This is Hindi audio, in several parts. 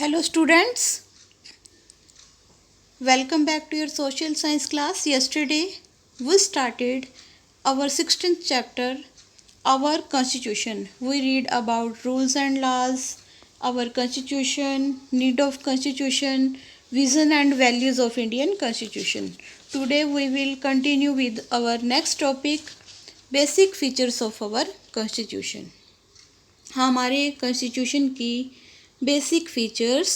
Hello students, welcome back to your social science class. Yesterday we started our 16th chapter, our constitution. We read about rules and laws, our constitution, need of constitution, vision and values of Indian constitution. Today we will continue with our next topic, basic features of our constitution. हमारे constitution की basic features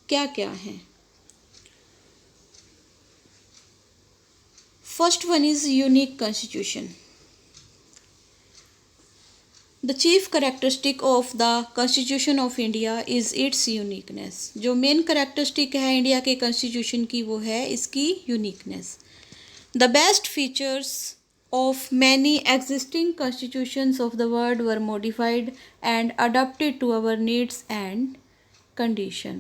क्या क्या हैं? First one is unique constitution. The chief characteristic of the Constitution of India is its uniqueness. जो main characteristic है इंडिया के constitution की वो है इसकी uniqueness. The best features of many existing constitutions of the world were modified and adapted to our needs and condition.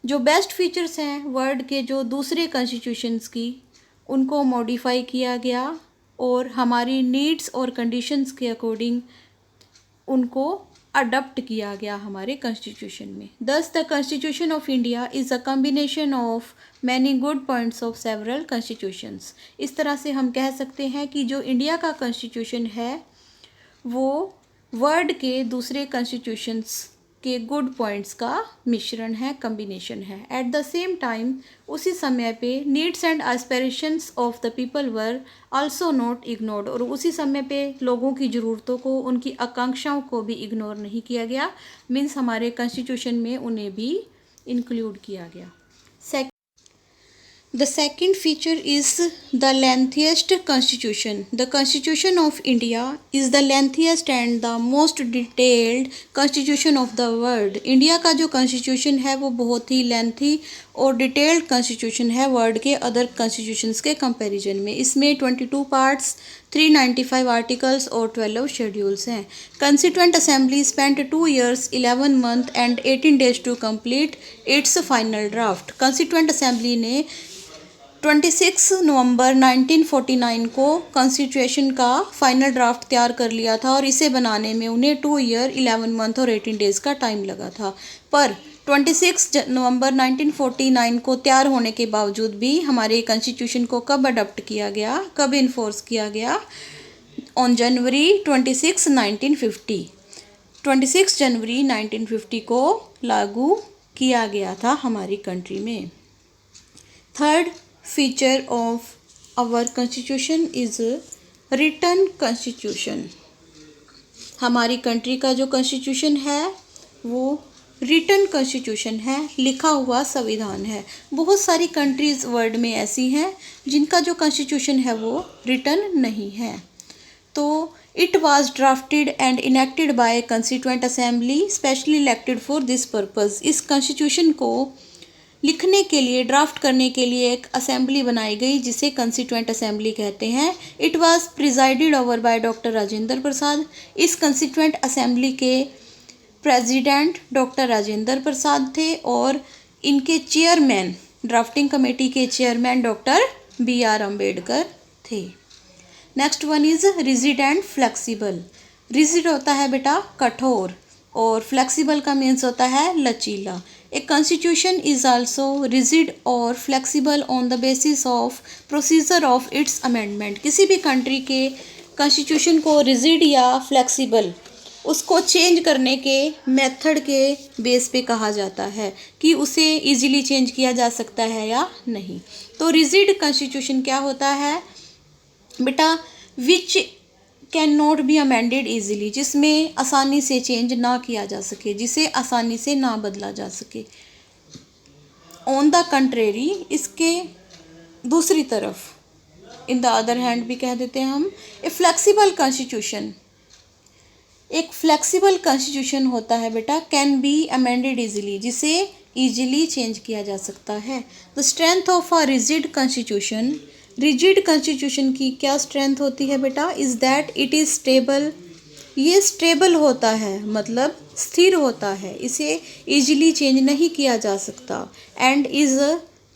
जो बेस्ट फीचर्स हैं वर्ल्ड के जो दूसरे कॉन्स्टिट्यूशंस की उनको मॉडिफाई किया गया और हमारी नीड्स और कंडीशंस के अकॉर्डिंग उनको अडॉप्ट किया गया हमारे कॉन्स्टिट्यूशन में. दस the constitution of India is a combination of many good points of several constitutions. इस तरह से हम कह सकते हैं कि जो इंडिया का कॉन्स्टिट्यूशन है वो वर्ल्ड के दूसरे कॉन्स्टिट्यूशंस के गुड पॉइंट्स का मिश्रण है, कम्बिनेशन है. एट द सेम टाइम उसी समय पे needs and aspirations of the people were also not ignored. और उसी समय पे लोगों की ज़रूरतों को, उनकी आकांक्षाओं को भी इग्नोर नहीं किया गया. मीन्स हमारे कॉन्स्टिट्यूशन में उन्हें भी इंक्लूड किया गया. The second feature is the lengthiest constitution. The Constitution of India is the lengthiest and the most detailed constitution of the world. India का जो constitution है वो बहुत ही lengthy और detailed constitution है वर्ल्ड के अदर constitutions के comparison में. इसमें 22 parts, 395 articles और 12 schedules हैं. Constituent Assembly spent 2 years, 11 months and 18 days to complete its final draft. Constituent Assembly ने 26 नवंबर 1949 को कॉन्स्टिट्यूशन का फाइनल ड्राफ्ट तैयार कर लिया था और इसे बनाने में उन्हें 2 ईयर 11 मंथ और 18 डेज़ का टाइम लगा था. पर 26 नवंबर 1949 को तैयार होने के बावजूद भी हमारे कॉन्स्टिट्यूशन को कब अडॉप्ट किया गया, कब इन्फोर्स किया गया? On January 26 1950. 26 जनवरी 1950 को लागू किया गया था हमारी कंट्री में. Third feature of our constitution is written constitution. हमारी कंट्री का जो कॉन्स्टिट्यूशन है वो रिटन कॉन्स्टिट्यूशन है, लिखा हुआ संविधान है. बहुत सारी कंट्रीज़ वर्ल्ड में ऐसी हैं जिनका जो कॉन्स्टिट्यूशन है वो रिटन नहीं है. तो it was drafted and enacted bye constituent assembly specially elected for this purpose. इस कॉन्स्टिट्यूशन को लिखने के लिए, ड्राफ्ट करने के लिए एक असेंबली बनाई गई जिसे कंस्टिट्यूएंट असेंबली कहते हैं. It was presided over by doctor Rajendra Prasad. इस कंस्टिट्यूएंट असेंबली के प्रेसिडेंट डॉक्टर राजेंद्र प्रसाद थे और इनके चेयरमैन, ड्राफ्टिंग कमेटी के चेयरमैन डॉक्टर B.R. अम्बेडकर थे. Next one is rigid and flexible. Rigid होता है बेटा कठोर और फ्लेक्सिबल का मीन्स होता है लचीला. A constitution is also rigid or flexible on the basis of procedure of its amendment. किसी भी कंट्री के कॉन्स्टिट्यूशन को रिजिड या फ्लेक्सिबल उसको चेंज करने के मेथड के बेस पे कहा जाता है कि उसे इजीली चेंज किया जा सकता है या नहीं. तो रिजिड कॉन्स्टिट्यूशन क्या होता है बेटा? Which can not be amended easily, जिसमें आसानी से चेंज ना किया जा सके, जिसे आसानी से ना बदला जा सके. ऑन द कंट्रेरी, इसके दूसरी तरफ, इन द अदर हैंड भी कह देते हैं हम, ए फ्लेक्सिबल कॉन्स्टिट्यूशन. एक फ्लेक्सिबल कॉन्स्टिट्यूशन होता है बेटा कैन बी अमेंडेड ईजिली, जिसे ईजिली चेंज किया जा सकता है. The strength of a rigid constitution. Rigid constitution की क्या स्ट्रेंथ होती है बेटा? Is that it is stable. ये स्टेबल होता है मतलब स्थिर होता है, इसे इजीली चेंज नहीं किया जा सकता. And is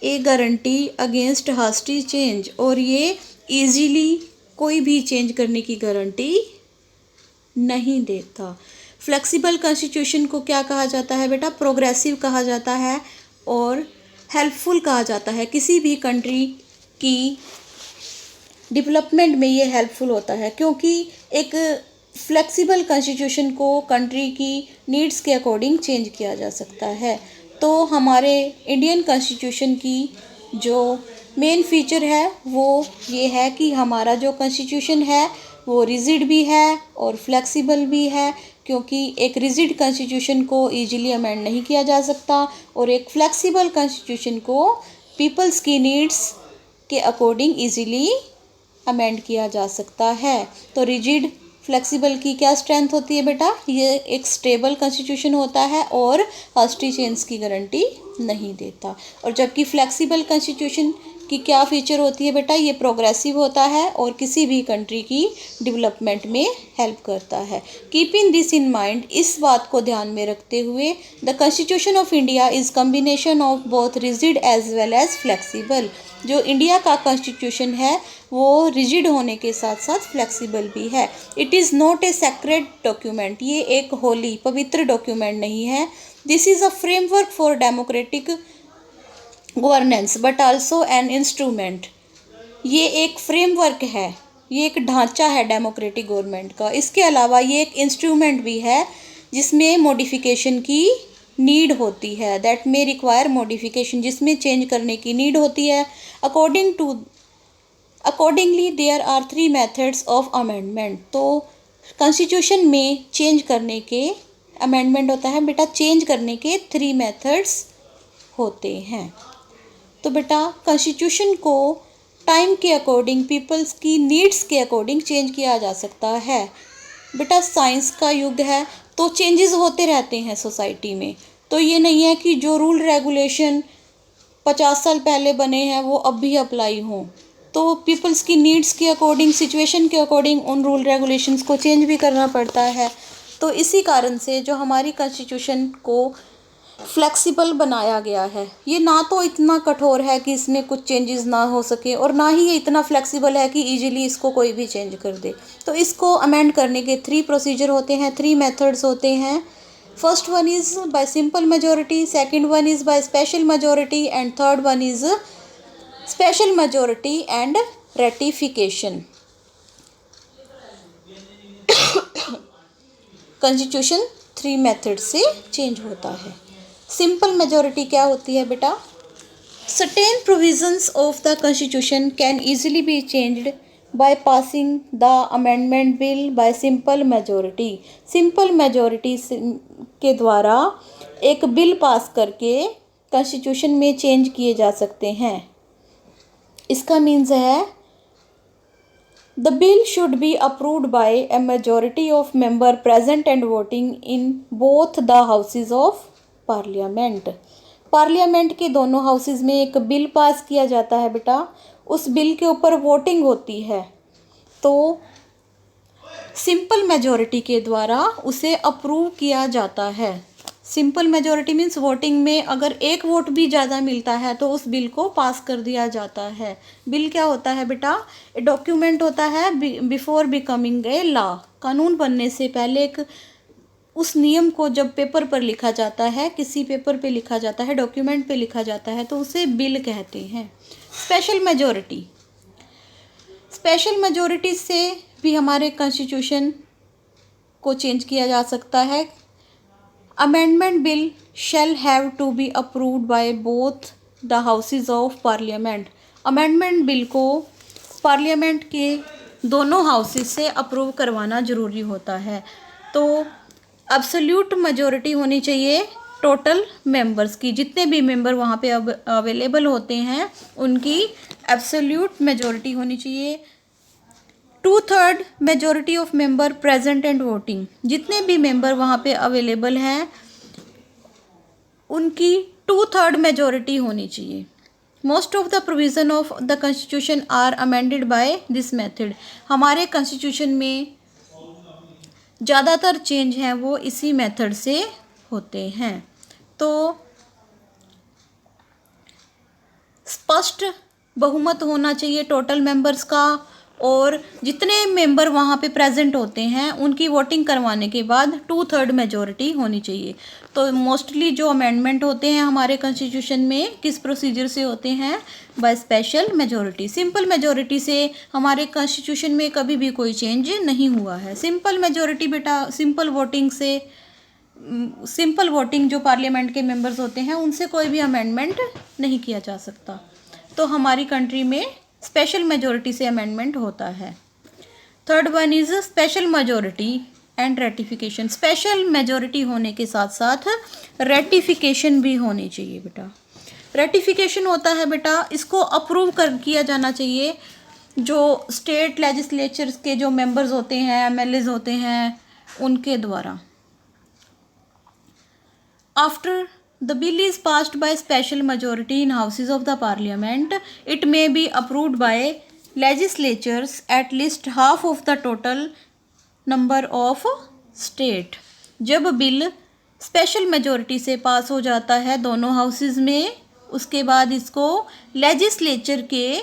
a guarantee against hasty change. और ये इजीली कोई भी चेंज करने की गारंटी नहीं देता. फ्लेक्सिबल कॉन्स्टिट्यूशन को क्या कहा जाता है बेटा? प्रोग्रेसिव कहा जाता है और हेल्पफुल कहा जाता है। किसी भी कंट्री की डेवलपमेंट में ये हेल्पफुल होता है, क्योंकि एक फ्लेक्सिबल कॉन्स्टिट्यूशन को कंट्री की नीड्स के अकॉर्डिंग चेंज किया जा सकता है। तो हमारे इंडियन कॉन्स्टिट्यूशन की जो मेन फीचर है वो ये है कि हमारा जो कॉन्स्टिट्यूशन है वो रिजिड भी है और फ्लेक्सिबल भी है, क्योंकि एक रिजिड कॉन्स्टिट्यूशन को ईजिली अमेंड नहीं किया जा सकता और एक फ्लेक्सिबल कॉन्स्टिट्यूशन को पीपल्स की नीड्स के अकॉर्डिंग ईजिली अमेंड किया जा सकता है। तो रिजिड फ्लेक्सिबल की क्या स्ट्रेंथ होती है बेटा? ये एक स्टेबल कॉन्स्टिट्यूशन होता है और हास्टी चेंज की गारंटी नहीं देता। और जबकि फ्लेक्सिबल कॉन्स्टिट्यूशन की क्या फीचर होती है बेटा? ये प्रोग्रेसिव होता है और किसी भी कंट्री की डेवलपमेंट में हेल्प करता है। कीपिंग दिस इन माइंड, इस बात को ध्यान में रखते हुए, the constitution of India is combination of both rigid as well as flexible. जो इंडिया का कॉन्स्टिट्यूशन है वो रिजिड होने के साथ साथ फ्लेक्सिबल भी है। It is not a sacred document, ये एक होली पवित्र डॉक्यूमेंट नहीं है। This is a framework for democratic governance but also an instrument. ये एक फ्रेमवर्क है, ये एक ढांचा है डेमोक्रेटिक गवर्नमेंट का। इसके अलावा ये एक इंस्ट्रूमेंट भी है जिसमें मॉडिफिकेशन की नीड होती है, दैट मे रिक्वायर मॉडिफिकेशन, जिसमें चेंज करने की नीड होती है। Accordingly there are 3 methods of amendment. तो कॉन्स्टिट्यूशन में चेंज करने के, अमेंडमेंट होता है बेटा चेंज करने के 3 मेथड्स होते हैं। तो बेटा कॉन्स्टिट्यूशन को टाइम के अकॉर्डिंग, पीपल्स की नीड्स के अकॉर्डिंग चेंज किया जा सकता है। बेटा साइंस का युग है तो चेंजेस होते रहते हैं सोसाइटी में। तो ये नहीं है कि जो रूल रेगुलेशन 50 साल पहले बने हैं वो अब भी अप्लाई हों। तो पीपल्स की नीड्स के अकॉर्डिंग, सिचुएशन के अकॉर्डिंग उन रूल रेगुलेशंस को चेंज भी करना पड़ता है। तो इसी कारण से जो हमारी कॉन्स्टिट्यूशन को फ्लेक्सिबल बनाया गया है, ये ना तो इतना कठोर है कि इसमें कुछ चेंजेस ना हो सके और ना ही ये इतना फ्लेक्सिबल है कि इजीली इसको कोई भी चेंज कर दे। तो इसको अमेंड करने के 3 प्रोसीजर होते हैं, 3 मेथड्स होते हैं। First one is by simple majority, second one is by special majority and third one is special majority and ratification. Constitution 3 method से चेंज होता है। सिंपल मेजोरिटी क्या होती है बेटा? Certain provisions of the constitution can easily be changed by passing the amendment bill bye simple majority. Simple majority के द्वारा एक बिल पास करके कॉन्स्टिट्यूशन में चेंज किए जा सकते हैं। इसका मीन्स है the bill should be approved bye A majority of member present and voting in both the houses of parliament. Parliament के दोनों हाउसेज में एक बिल पास किया जाता है बेटा, उस बिल के ऊपर वोटिंग होती है। तो सिंपल मेजोरिटी के द्वारा उसे अप्रूव किया जाता है। सिंपल मेजोरिटी मीन्स वोटिंग में अगर एक वोट भी ज़्यादा मिलता है तो उस बिल को पास कर दिया जाता है। बिल क्या होता है बेटा? ए डॉक्यूमेंट होता है बिफोर बिकमिंग ए लॉ। कानून बनने से पहले एक उस नियम को जब पेपर पर लिखा जाता है, किसी पेपर पे लिखा जाता है, डॉक्यूमेंट पे लिखा जाता है, तो उसे बिल कहते हैं। स्पेशल मेजोरिटी, स्पेशल मेजोरिटी से भी हमारे कॉन्स्टिट्यूशन को चेंज किया जा सकता है। Amendment bill shall have to be approved by both the houses of parliament. Amendment bill को पार्लियामेंट के दोनों हाउसेज से अप्रूव करवाना ज़रूरी होता है। तो एब्सोल्यूट मेजोरिटी होनी चाहिए टोटल मेंबर्स की, जितने भी मेंबर वहाँ पे अवेलेबल होते हैं उनकी एब्सोल्यूट मेजोरिटी होनी चाहिए। 2/3 majority of member present and voting, जितने भी मेंबर वहाँ पे अवेलेबल हैं उनकी 2/3 मेजोरिटी होनी चाहिए। Most of the provision of the constitution are amended by this method. हमारे कॉन्स्टिट्यूशन में ज़्यादातर चेंज हैं वो इसी मेथड से होते हैं। तो स्पष्ट बहुमत होना चाहिए टोटल मेंबर्स का और जितने मेंबर वहाँ पे प्रेजेंट होते हैं उनकी वोटिंग करवाने के बाद 2/3 मेजॉरिटी होनी चाहिए। तो मोस्टली जो अमेंडमेंट होते हैं हमारे कॉन्स्टिट्यूशन में किस प्रोसीजर से होते हैं? By special majority. Simple majority से हमारे कॉन्स्टिट्यूशन में कभी भी कोई चेंज नहीं हुआ है। सिंपल मेजॉरिटी बेटा, सिंपल वोटिंग से, सिंपल वोटिंग जो पार्लियामेंट के मेंबर्स होते हैं उनसे कोई भी अमेंडमेंट नहीं किया जा सकता। तो हमारी कंट्री में स्पेशल मेजॉरिटी से अमेंडमेंट होता है। Third one is special majority and ratification. Special majority होने के साथ साथ रेटिफिकेशन भी होनी चाहिए बेटा। रेटिफिकेशन होता है बेटा, इसको अप्रूव कर किया जाना चाहिए जो स्टेट लेजिस्लेचर्स के जो मेंबर्स होते हैं, एमएलएज होते हैं, उनके द्वारा। After the bill is passed by special majority in houses of the parliament, it may be approved by legislatures at least half of the total number of state। जब बिल स्पेशल मेजॉरिटी से पास हो जाता है दोनों हाउसेस में, उसके बाद इसको लेजिस्लेचर के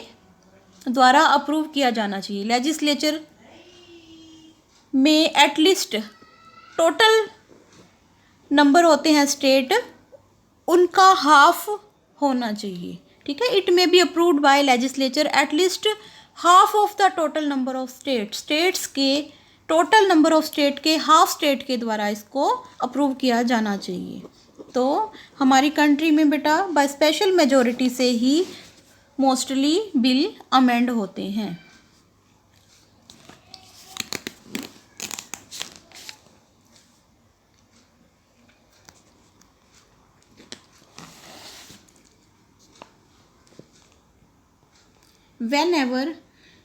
द्वारा अप्रूव किया जाना चाहिए। लेजिस्लेचर में एटलीस्ट टोटल नंबर होते हैं स्टेट, उनका हाफ होना चाहिए। ठीक है, it may be approved bye legislature at least half of the total number of state. States के टोटल नंबर ऑफ स्टेट के हाफ स्टेट के द्वारा इसको अप्रूव किया जाना चाहिए। तो हमारी कंट्री में बेटा बाय स्पेशल मेजॉरिटी से ही मोस्टली बिल अमेंड होते हैं। Whenever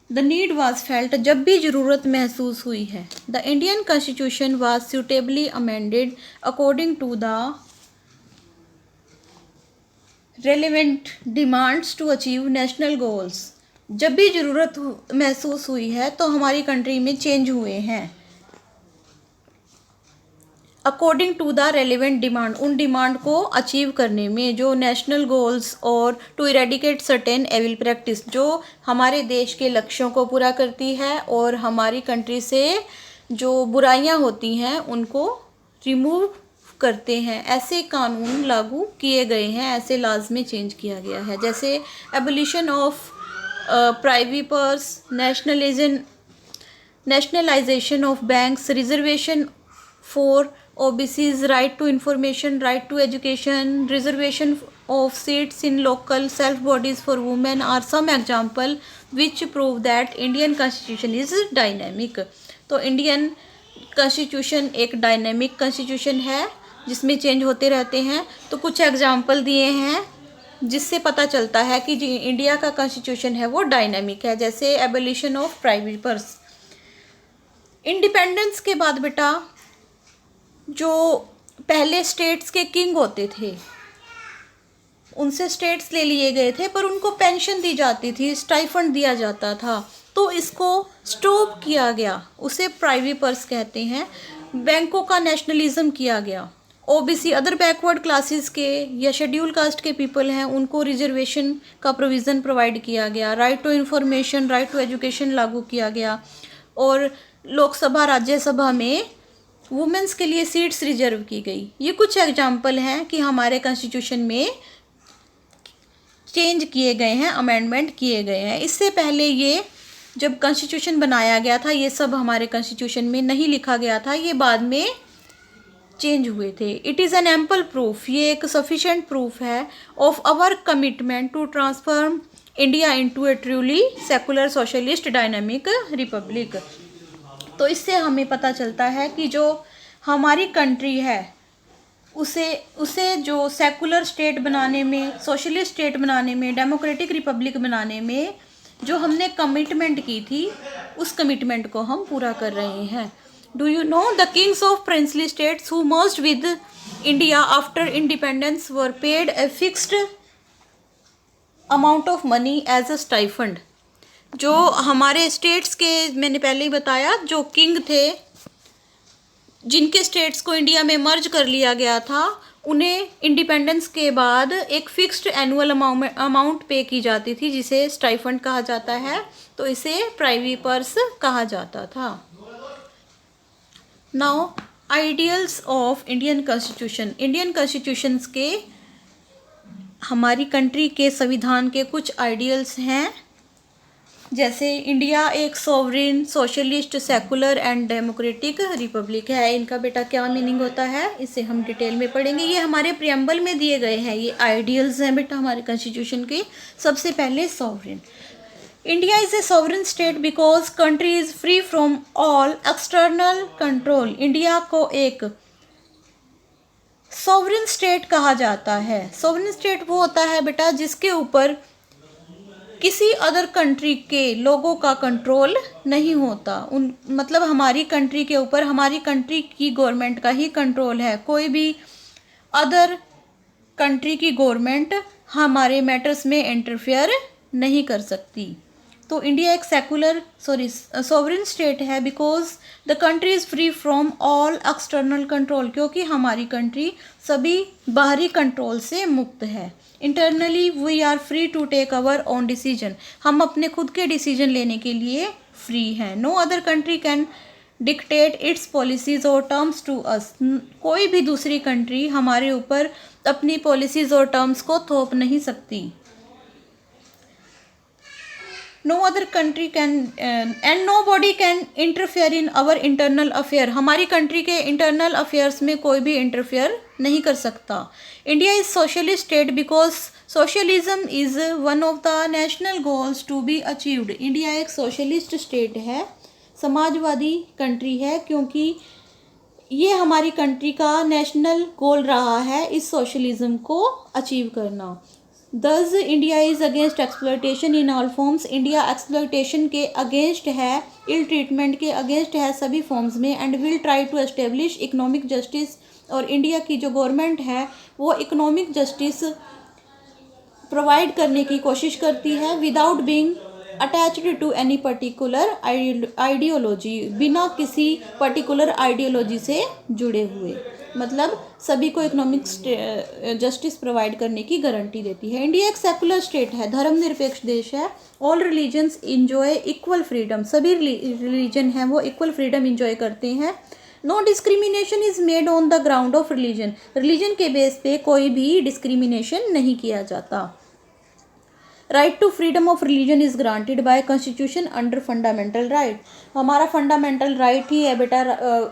the need was felt, जब भी ज़रूरत महसूस हुई है, the Indian Constitution was suitably amended according to the relevant demands to achieve national goals। जब भी ज़रूरत महसूस हुई है तो हमारी कंट्री में चेंज हुए हैं according to the relevant demand, उन डिमांड को अचीव करने में, जो नेशनल गोल्स और to eradicate certain evil practice, जो हमारे देश के लक्ष्यों को पूरा करती है और हमारी कंट्री से जो बुराइयां होती हैं उनको रिमूव करते हैं। ऐसे कानून लागू किए गए हैं, ऐसे लाज में चेंज किया गया है, जैसे abolition of private purse, nationalisation of banks, reservation for OBC's, right to information, right to education, reservation of seats in local self bodies for women are some example which prove that Indian Constitution is dynamic। तो इंडियन कॉन्स्टिट्यूशन एक डायनेमिक कॉन्स्टिट्यूशन है जिसमें चेंज होते रहते हैं। तो कुछ एग्जाम्पल दिए हैं जिससे पता चलता है कि जो इंडिया का कॉन्स्टिट्यूशन है वो डायनेमिक है, जैसे abolition of private purse. Independence के बाद बेटा जो पहले स्टेट्स के किंग होते थे उनसे स्टेट्स ले लिए गए थे, पर उनको पेंशन दी जाती थी, स्टाइफंड दिया जाता था, तो इसको स्टॉप किया गया, उसे प्राइवेट पर्स कहते हैं। बैंकों का नेशनलिज्म किया गया। ओबीसी अदर बैकवर्ड क्लासेस के या शेड्यूल कास्ट के पीपल हैं उनको रिजर्वेशन का प्रोविज़न प्रोवाइड किया गया। Right to information, right to education लागू किया गया। और लोकसभा राज्यसभा में वुमेंस के लिए सीट्स रिजर्व की गई। ये कुछ एग्जाम्पल हैं कि हमारे कॉन्स्टिट्यूशन में चेंज किए गए हैं, अमेंडमेंट किए गए हैं। इससे पहले ये जब कॉन्स्टिट्यूशन बनाया गया था ये सब हमारे कॉन्स्टिट्यूशन में नहीं लिखा गया था, ये बाद में चेंज हुए थे। It is an ample proof, ये एक सफिशेंट प्रूफ है of our commitment to transform India into a truly secular socialist dynamic republic. तो इससे हमें पता चलता है कि जो हमारी कंट्री है उसे जो सेकुलर स्टेट बनाने में, सोशलिस्ट स्टेट बनाने में, डेमोक्रेटिक रिपब्लिक बनाने में जो हमने कमिटमेंट की थी उस कमिटमेंट को हम पूरा कर रहे हैं। Do you know the kings of princely states who merged with India after independence were paid a fixed amount of money as a stipend. जो हमारे स्टेट्स के, मैंने पहले ही बताया, जो किंग थे जिनके स्टेट्स को इंडिया में मर्ज कर लिया गया था, उन्हें इंडिपेंडेंस के बाद एक फिक्स्ड एनुअल अमाउंट पे की जाती थी जिसे स्टाइफंड कहा जाता है, तो इसे प्राइवी पर्स कहा जाता था। Now ideals of Indian constitution. Indian constitutions के, हमारी कंट्री के संविधान के कुछ आइडियल्स हैं, जैसे इंडिया एक sovereign, socialist, secular and democratic Republic है। इनका बेटा क्या मीनिंग होता है, इसे हम डिटेल में पढ़ेंगे। ये हमारे प्रियम्बल में दिए गए हैं, ये आइडियल्स हैं बेटा हमारे कॉन्स्टिट्यूशन के। सबसे पहले sovereign. India is a sovereign state because country is free from all external control. India को एक सॉवरेन स्टेट कहा जाता है। सॉवरेन स्टेट वो होता है बेटा जिसके ऊपर किसी अदर कंट्री के लोगों का कंट्रोल नहीं होता। मतलब हमारी कंट्री के ऊपर हमारी कंट्री की गवर्नमेंट का ही कंट्रोल है। कोई भी अदर कंट्री की गवर्नमेंट हमारे मैटर्स में इंटरफेयर नहीं कर सकती। तो इंडिया एक सॉवरेन स्टेट है because the country is free from all external control, क्योंकि हमारी कंट्री सभी बाहरी कंट्रोल से मुक्त है। Internally we are free to take our own decision. हम अपने खुद के डिसीजन लेने के लिए फ्री हैं। No other country can dictate its policies और टर्म्स टू अस। कोई भी दूसरी कंट्री हमारे ऊपर अपनी पॉलिसीज़ और टर्म्स को थोप नहीं सकती। No other country can and nobody can interfere in our internal affair. हमारी कंट्री के इंटरनल अफेयर्स में कोई भी इंटरफेयर नहीं कर सकता। India is socialist state because socialism is one of the national goals to be achieved. India एक सोशलिस्ट स्टेट है, समाजवादी कंट्री है, क्योंकि ये हमारी कंट्री का नेशनल गोल रहा है इस सोशलिज्म को अचीव करना। Thus India is against exploitation in all forms. India exploitation के अगेंस्ट है, इल ट्रीटमेंट के अगेंस्ट है सभी फॉर्म्स में। And will try to establish economic justice. और इंडिया की जो गवर्नमेंट है वो इकोनॉमिक जस्टिस प्रोवाइड करने की कोशिश करती है without being attached to any particular ideology, बिना किसी पर्टिकुलर आइडियोलॉजी से जुड़े हुए। मतलब सभी को इकोनॉमिक जस्टिस प्रोवाइड करने की गारंटी देती है। इंडिया एक सेकुलर स्टेट है, धर्मनिरपेक्ष देश है। All religions enjoy equal freedom. सभी रिलीजन हैं वो इक्वल फ्रीडम इंजॉय करते हैं। No discrimination is made on the ground of religion. Religion के बेस पे कोई भी डिस्क्रिमिनेशन नहीं किया जाता। Right to freedom of religion is granted by constitution under fundamental right. हमारा फंडामेंटल राइट ही है बेटा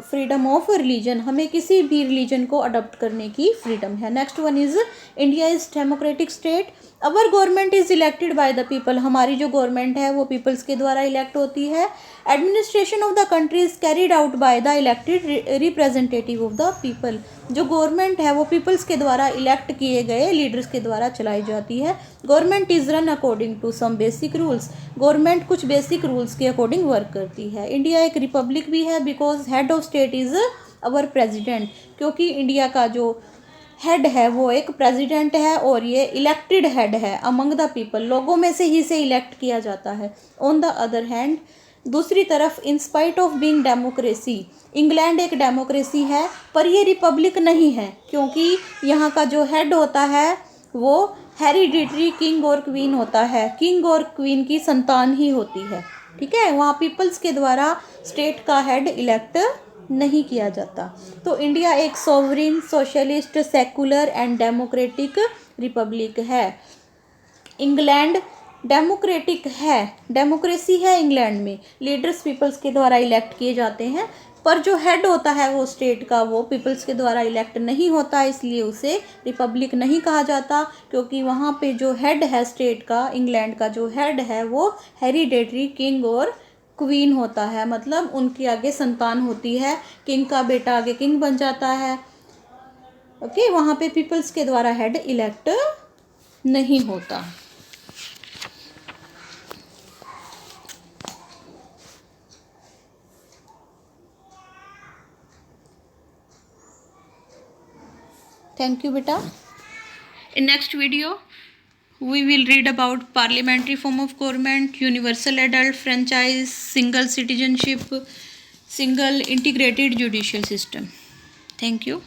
फ्रीडम ऑफ रिलीजन। हमें किसी भी रिलीजन को अडॉप्ट करने की फ्रीडम है। Next one is India is democratic state. Our government is elected by the people. हमारी जो गवर्नमेंट है वो पीपल्स के द्वारा इलेक्ट होती है। Administration of the country is carried out by the elected representative of the people. जो गवर्नमेंट है वो पीपल्स के द्वारा इलेक्ट किए गए लीडर्स के द्वारा चलाई जाती है। Government is run according to some basic rules. Government कुछ बेसिक रूल्स के अकॉर्डिंग वर्क करती है। इंडिया एक रिपब्लिक भी है because head of state is our president, क्योंकि इंडिया का जो हेड है वो एक प्रेसिडेंट है और ये इलेक्टेड हेड है अमंग द पीपल। लोगों में से ही से इलेक्ट किया जाता है। ऑन द अदर हैंड, दूसरी तरफ, in spite of being democracy, England एक डेमोक्रेसी है पर ये रिपब्लिक नहीं है, क्योंकि यहाँ का जो हेड होता है वो हेरिडिटरी किंग और क्वीन होता है। किंग और क्वीन की संतान ही होती है, ठीक है। वहाँ पीपल्स के द्वारा स्टेट का हेड इलेक्ट नहीं किया जाता। तो इंडिया एक sovereign, socialist, secular and democratic Republic है। इंग्लैंड डेमोक्रेटिक है, डेमोक्रेसी है इंग्लैंड में। लीडर्स पीपल्स के द्वारा इलेक्ट किए जाते हैं, पर जो हेड होता है वो स्टेट का वो पीपल्स के द्वारा इलेक्ट नहीं होता, इसलिए उसे रिपब्लिक नहीं कहा जाता। क्योंकि वहाँ पे जो हेड है स्टेट का, इंग्लैंड का जो हेड है वो हेरिडेटरी किंग और क्वीन होता है। मतलब उनके आगे संतान होती है, किंग का बेटा आगे किंग बन जाता है। ओके, वहाँ पे पीपल्स के द्वारा हेड इलेक्ट नहीं होता। Thank you beta. In next video we will read about parliamentary form of government, universal adult franchise, single citizenship, single integrated judicial system. Thank you.